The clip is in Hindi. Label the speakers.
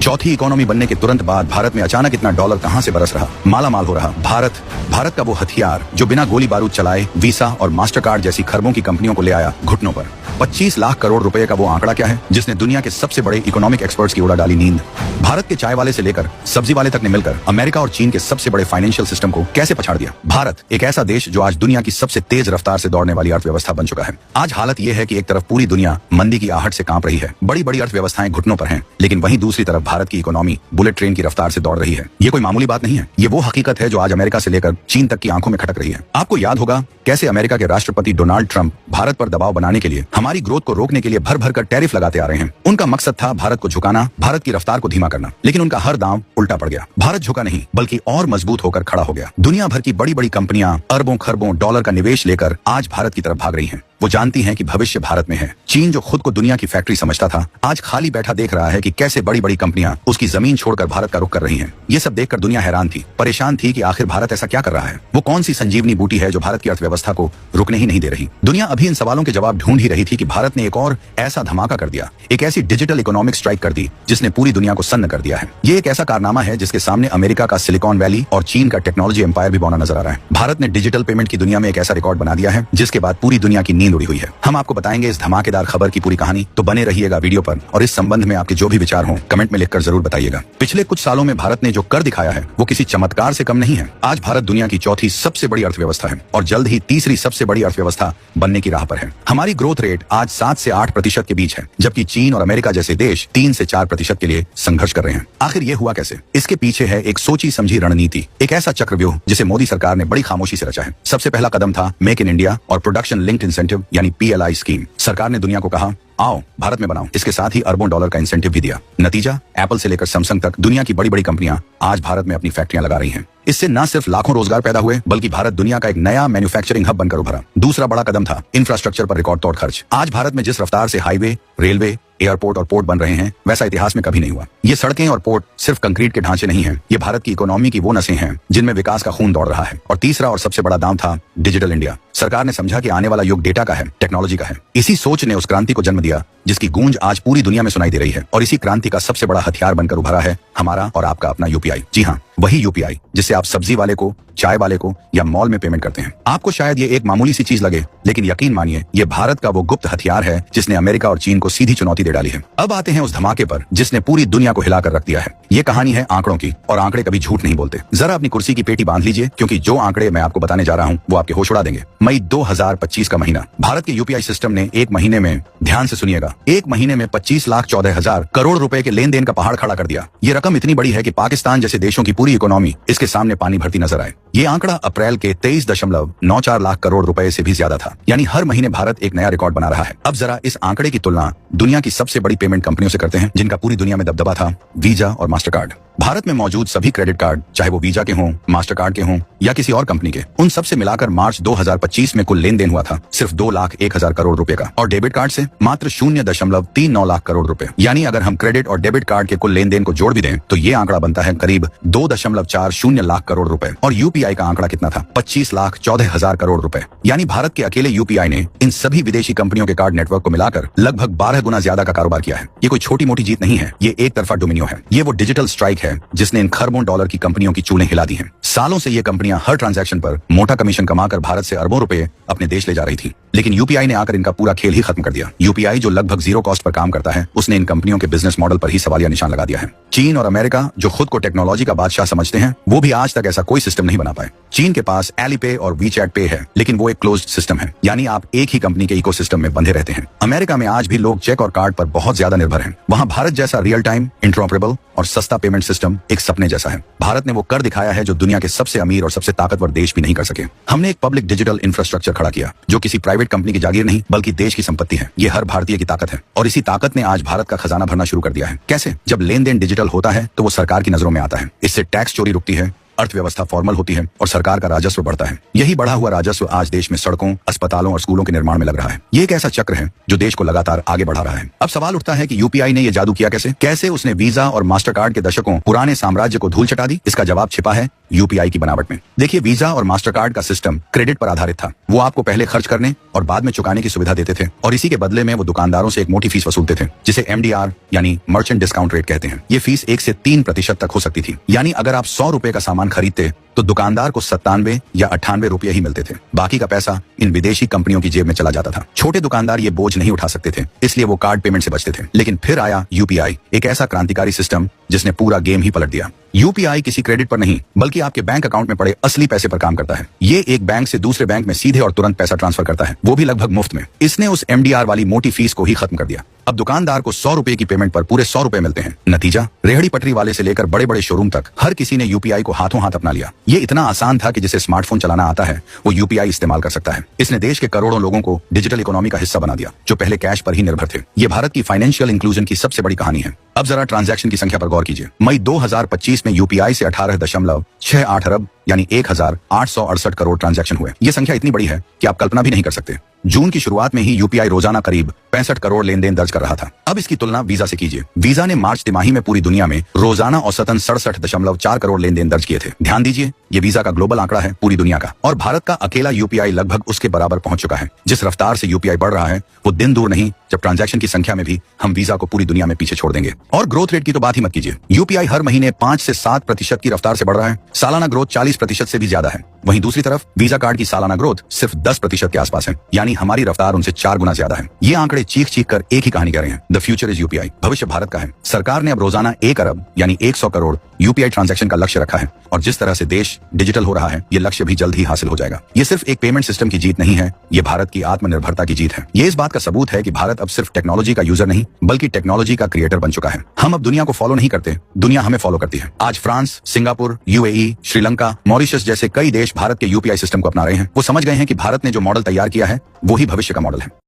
Speaker 1: चौथी इकोनॉमी बनने के तुरंत बाद भारत में अचानक इतना डॉलर कहां से बरस रहा, माला माल हो रहा। भारत का वो हथियार जो बिना गोली बारूद चलाए वीसा और मास्टर कार्ड जैसी खरबों की कंपनियों को ले आया घुटनों पर। 25 लाख करोड़ रुपए का वो आंकड़ा क्या है जिसने दुनिया के सबसे बड़े इकोनॉमिक एक्सपर्ट्स की उड़ा डाली नींद। भारत के चाय वाले से लेकर सब्जी वाले तक ने मिलकर अमेरिका और चीन के सबसे बड़े फाइनेंशियल सिस्टम को कैसे पछाड़ दिया। भारत एक ऐसा देश जो आज दुनिया की सबसे तेज रफ्तार से दौड़ने वाली अर्थव्यवस्था बन चुका है। आज हालत यह है कि एक तरफ पूरी दुनिया मंदी की आहट से कांप रही है, बड़ी बड़ी अर्थव्यवस्थाएं घुटनों पर हैं, लेकिन वहीं दूसरी तरफ भारत की इकोनॉमी बुलेट ट्रेन की रफ्तार से दौड़ रही है। ये कोई मामूली बात नहीं है, ये वो हकीकत है जो आज अमेरिका से लेकर चीन तक की आंखों में खटक रही है। आपको याद होगा कैसे अमेरिका के राष्ट्रपति डोनाल्ड ट्रंप भारत पर दबाव बनाने के लिए, हमारी ग्रोथ को रोकने के लिए भर भर कर टैरिफ लगाते आ रहे हैं। उनका मकसद था भारत को झुकाना, भारत की रफ्तार को धीमा करना, लेकिन उनका हर दांव उल्टा पड़ गया। भारत झुका नहीं बल्कि और मजबूत होकर खड़ा हो गया। दुनिया भर की बड़ी बड़ी कंपनियां अरबों खरबों डॉलर का निवेश लेकर आज भारत की तरफ भाग रही हैं। वो जानती हैं कि भविष्य भारत में है। चीन जो खुद को दुनिया की फैक्ट्री समझता था, आज खाली बैठा देख रहा है कि कैसे बड़ी बड़ी कंपनियां उसकी जमीन छोड़कर भारत का रुख कर रही हैं। ये सब देखकर दुनिया हैरान थी, परेशान थी कि आखिर भारत ऐसा क्या कर रहा है। वो कौन सी संजीवनी बूटी है जो भारत की अर्थव्यवस्था को रुकने ही नहीं दे रही। दुनिया अभी इन सवालों के जवाब ढूंढ ही रही थी कि भारत ने एक और ऐसा धमाका कर दिया, एक ऐसी डिजिटल इकोनॉमिक स्ट्राइक कर दी जिसने पूरी दुनिया को सन्न कर दिया है। ये एक ऐसा कारनामा है जिसके सामने अमेरिका का सिलिकॉन वैली और चीन का टेक्नोलॉजी एम्पायर भी बौना नजर आ रहा है। भारत ने डिजिटल पेमेंट की दुनिया में एक ऐसा रिकॉर्ड बना दिया है जिसके बाद पूरी दुनिया की नींद उड़ी हुई है। हम आपको बताएंगे इस धमाकेदार खबर की पूरी कहानी, तो बने रहिएगा वीडियो पर और इस संबंध में आपके जो भी विचार हों कमेंट में लिखकर जरूर बताइएगा। पिछले कुछ सालों में भारत ने जो कर दिखाया है वो किसी चमत्कार से कम नहीं है। आज भारत दुनिया की चौथी सबसे बड़ी अर्थव्यवस्था है और जल्द ही तीसरी सबसे बड़ी अर्थव्यवस्था बनने की राह पर है। हमारी ग्रोथ रेट आज 7 से 8% के बीच है, जबकि चीन और अमेरिका जैसे देश 3 से 4% के लिए संघर्ष कर रहे हैं। आखिर ये हुआ कैसे? इसके पीछे है एक सोची समझी रणनीति, एक ऐसा चक्रव्यूह जिसे मोदी सरकार ने बड़ी खामोशी से रचा है। सबसे पहला कदम था मेक इन इंडिया और प्रोडक्शन लिंक्ड इंसेंटिव यानी PLI स्कीम। सरकार ने दुनिया को कहा आओ भारत में बनाओ, इसके साथ ही अरबों डॉलर का इंसेंटिव भी दिया। नतीजा, एप्पल से लेकर सैमसंग तक दुनिया की बड़ी बड़ी कंपनियां आज भारत में अपनी फैक्ट्रियां लगा रही हैं। इससे न सिर्फ लाखों रोजगार पैदा हुए बल्कि भारत दुनिया का एक नया मैन्युफैक्चरिंग हब बनकर उभरा। दूसरा बड़ा कदम था इंफ्रास्ट्रक्चर पर रिकॉर्ड तोड़ खर्च। आज भारत में जिस रफ्तार से हाईवे, रेलवे, एयरपोर्ट और पोर्ट बन रहे हैं वैसा इतिहास में कभी नहीं हुआ। ये सड़कें और पोर्ट सिर्फ कंक्रीट के ढांचे नहीं हैं, ये भारत की इकोनॉमी की वो नसें हैं जिनमें विकास का खून दौड़ रहा है। और तीसरा और सबसे बड़ा दांव था डिजिटल इंडिया। सरकार ने समझा कि आने वाला युग डेटा का है, टेक्नोलॉजी का है। इसी सोच ने उस क्रांति को जन्म दिया जिसकी गूंज आज पूरी दुनिया में सुनाई दे रही है। और इसी क्रांति का सबसे बड़ा हथियार बनकर उभरा है हमारा और आपका अपना UPI। जी हाँ, वही UPI जिससे आप सब्जी वाले को, चाय वाले को या मॉल में पेमेंट करते हैं। आपको शायद ये एक मामूली सी चीज लगे, लेकिन यकीन मानिए ये भारत का वो गुप्त हथियार है जिसने अमेरिका और चीन को सीधी चुनौती दे डाली है। अब आते हैं उस धमाके पर जिसने पूरी दुनिया को हिलाकर रख दिया है। ये कहानी है आंकड़ों की, और आंकड़े कभी झूठ नहीं बोलते। जरा अपनी कुर्सी की पेटी बांध लीजिए, क्योंकि जो आंकड़े मैं आपको बताने जा रहा हूँ वो आपके होश उड़ा देंगे। मई 2025 का महीना, भारत के UPI सिस्टम ने एक महीने में, ध्यान से सुनिएगा, एक महीने में 25,14,000 करोड़ रुपए के लेन देन का पहाड़ खड़ा कर दिया। ये रकम इतनी बड़ी है कि पाकिस्तान जैसे देशों की पूरी इकोनॉमी इसके सामने पानी भरती नजर आए। ये आंकड़ा अप्रैल के 23.94 लाख करोड़ रुपए से भी ज्यादा था। यानी हर महीने भारत एक नया रिकॉर्ड बना रहा है। अब जरा इस आंकड़े की तुलना दुनिया की सबसे बड़ी पेमेंट कंपनियों से करते हैं जिनका पूरी दुनिया में दबदबा था, वीजा और मास्टर कार्ड। भारत में मौजूद सभी क्रेडिट कार्ड, चाहे वो वीजा के हों, मास्टर कार्ड के हों या किसी और कंपनी के, उन सब से मिलाकर मार्च 2025 में कुल लेन देन हुआ था सिर्फ 2,01,000 करोड़ रुपए का। और डेबिट कार्ड से मात्र 0.39 लाख करोड़ रुपए। यानी अगर हम क्रेडिट और डेबिट कार्ड के कुल लेन देन को जोड़ भी दें तो ये आंकड़ा बनता है करीब 2.40 लाख करोड़ रुपए। और UPI का आंकड़ा कितना था? 25,14,000 करोड़ रुपए। यानी भारत के अकेले UPI ने इन सभी विदेशी कंपनियों के कार्ड नेटवर्क को मिलाकर लगभग 12 गुना ज्यादा का कारोबार किया है। ये कोई छोटी मोटी जीत नहीं है, ये एक तरफा डोमिनियो है। ये वो डिजिटल स्ट्राइक है जिसने इन खरबों डॉलर की कंपनियों की चूलें हिला दी हैं। सालों से ये कंपनियां हर ट्रांजैक्शन पर मोटा कमीशन कमाकर भारत से अरबों रुपए अपने देश ले जा रही थी, लेकिन UPI ने आकर इनका पूरा खेल ही खत्म कर दिया। UPI जो लगभग जीरो कॉस्ट पर काम करता है, उसने इन कंपनियों के बिजनेस मॉडल पर ही सवालिया निशान लगा दिया है। चीन और अमेरिका जो खुद को टेक्नोलॉजी का बादशाह समझते हैं, वो भी आज तक ऐसा कोई सिस्टम नहीं बना पाए। चीन के पास एलीपे और वीचैट पे है, लेकिन वो एक क्लोज्ड सिस्टम है, यानी आप एक ही कंपनी के इकोसिस्टम में बंधे रहते हैं। अमेरिका में आज भी लोग चेक और कार्ड पर बहुत ज्यादा निर्भर हैं। वहां भारत जैसा रियल टाइम, इंटरऑपरेबल और सस्ता पेमेंट सिस्टम एक सपने जैसा है। भारत ने वो कर दिखाया है जो दुनिया के सबसे अमीर और सबसे ताकतवर देश भी नहीं कर सके। हमने एक पब्लिक डिजिटल इंफ्रास्ट्रक्चर खड़ा किया जो किसी प्राइवेट कंपनी की जागीर नहीं बल्कि देश की संपत्ति है। ये हर भारतीय की ताकत है, और इसी ताकत ने आज भारत का खजाना भरना शुरू कर दिया है। कैसे? जब लेन देन डिजिटल होता है तो वो सरकार की नजरों में आता है। इससे टैक्स चोरी रुकती है, अर्थव्यवस्था फॉर्मल होती है और सरकार का राजस्व बढ़ता है। यही बढ़ा हुआ राजस्व आज देश में सड़कों, अस्पतालों और स्कूलों के निर्माण में लग रहा है। ये एक ऐसा चक्र है जो देश को लगातार आगे बढ़ा रहा है। अब सवाल उठता है कि यूपीआई ने यह जादू किया कैसे उसने वीजा और मास्टर कार्ड के दशकों पुराने साम्राज्य को धूल चटा दी। इसका जवाब छिपा है यूपीआई की बनावट में। देखिए, वीजा और मास्टर कार्ड का सिस्टम क्रेडिट पर आधारित था। वो आपको पहले खर्च करने और बाद में चुकाने की सुविधा देते थे और इसी के बदले में वो दुकानदारों से एक मोटी फीस वसूलते थे, जिसे एमडीआर यानी मर्चेंट डिस्काउंट रेट कहते हैं। ये फीस 1 से 3% तक हो सकती थी। यानी अगर आप 100 रुपए का सामान खरीदते तो दुकानदार को 97 या 98 रुपये ही मिलते थे। बाकी का पैसा इन विदेशी कंपनियों की जेब में चला जाता था। छोटे दुकानदार ये बोझ नहीं उठा सकते थे, इसलिए वो कार्ड पेमेंट से बचते थे। लेकिन फिर आया यूपीआई, एक ऐसा क्रांतिकारी सिस्टम जिसने पूरा गेम ही पलट दिया। यूपीआई किसी क्रेडिट पर नहीं, बल्कि आपके बैंक अकाउंट में पड़े असली पैसे पर काम करता है। ये एक बैंक से दूसरे बैंक में सीधे और तुरंत पैसा ट्रांसफर करता है, वो भी लगभग मुफ्त में। इसने उस एमडीआर वाली मोटी फीस को ही खत्म कर दिया। अब दुकानदार को 100 रुपए की पेमेंट पर पूरे 100 रुपए मिलते हैं। नतीजा, रेहड़ी पटरी वाले से लेकर बड़े बड़े शोरूम तक हर किसी ने यूपीआई को हाथों हाथ अपना लिया। ये इतना आसान था कि जिसे स्मार्टफोन चलाना आता है वो यूपीआई इस्तेमाल कर सकता है। इसने देश के करोड़ों लोगों को डिजिटल इकोनॉमी का हिस्सा बना दिया, जो पहले कैश पर ही निर्भर थे। ये भारत की फाइनेंशियल इंक्लूजन की सबसे बड़ी कहानी है। अब जरा ट्रांजैक्शन की संख्या पर गौर कीजिए। मई 2025 में यूपीआई से 18.68 अरब यानी 1868 करोड़ ट्रांजैक्शन हुए। ये संख्या इतनी बड़ी है कि आप कल्पना भी नहीं कर सकते। जून की शुरुआत में ही यूपीआई रोजाना करीब 65 करोड़ लेन देन दर्ज कर रहा था। अब इसकी तुलना वीजा से कीजिए। वीजा ने मार्च तिमाही में पूरी दुनिया में रोजाना औसतन 67.4 करोड़ लेन देन दर्ज किए थे। ध्यान दीजिए, ये वीजा का ग्लोबल आंकड़ा है, पूरी दुनिया का। और भारत का अकेला यूपीआई लगभग उसके बराबर पहुंच चुका है। जिस रफ्तार से यूपीआई बढ़ रहा है वो दिन दूर नहीं जब ट्रांजैक्शन की संख्या में भी हम वीजा को पूरी दुनिया में पीछे छोड़ देंगे। और ग्रोथ रेट की तो बात ही मत कीजिए। यूपीआई हर महीने 5 से 7% की रफ्तार से बढ़ रहा है। सालाना ग्रोथ 40% से भी ज्यादा है। वहीं दूसरी तरफ वीजा कार्ड की सालाना ग्रोथ सिर्फ 10% के आसपास है, यानी हमारी रफ्तार उनसे 4 गुना ज्यादा है। ये आंकड़े चीख चीख कर एक ही कहानी कह रहे हैं, द फ्यूचर इज यूपीआई। भविष्य भारत का है। सरकार ने अब रोजाना 1 अरब यानी 100 करोड़ यूपीआई ट्रांजैक्शन का लक्ष्य रखा है और जिस तरह से देश डिजिटल हो रहा है, ये लक्ष्य भी जल्द ही हासिल हो जाएगा। ये सिर्फ एक पेमेंट सिस्टम की जीत नहीं है, ये भारत की आत्मनिर्भरता की जीत है। ये इस बात का सबूत है कि भारत अब सिर्फ टेक्नोलॉजी का यूजर नहीं बल्कि टेक्नोलॉजी का क्रिएटर बन चुका है। हम अब दुनिया को फॉलो नहीं करते, दुनिया हमें फॉलो करती है। आज France, Singapore, UAE, Sri Lanka, Mauritius जैसे कई देश भारत के यूपीआई सिस्टम को अपना रहे हैं। वो समझ गए हैं कि भारत ने जो मॉडल तैयार किया है वो ही भविष्य का मॉडल है।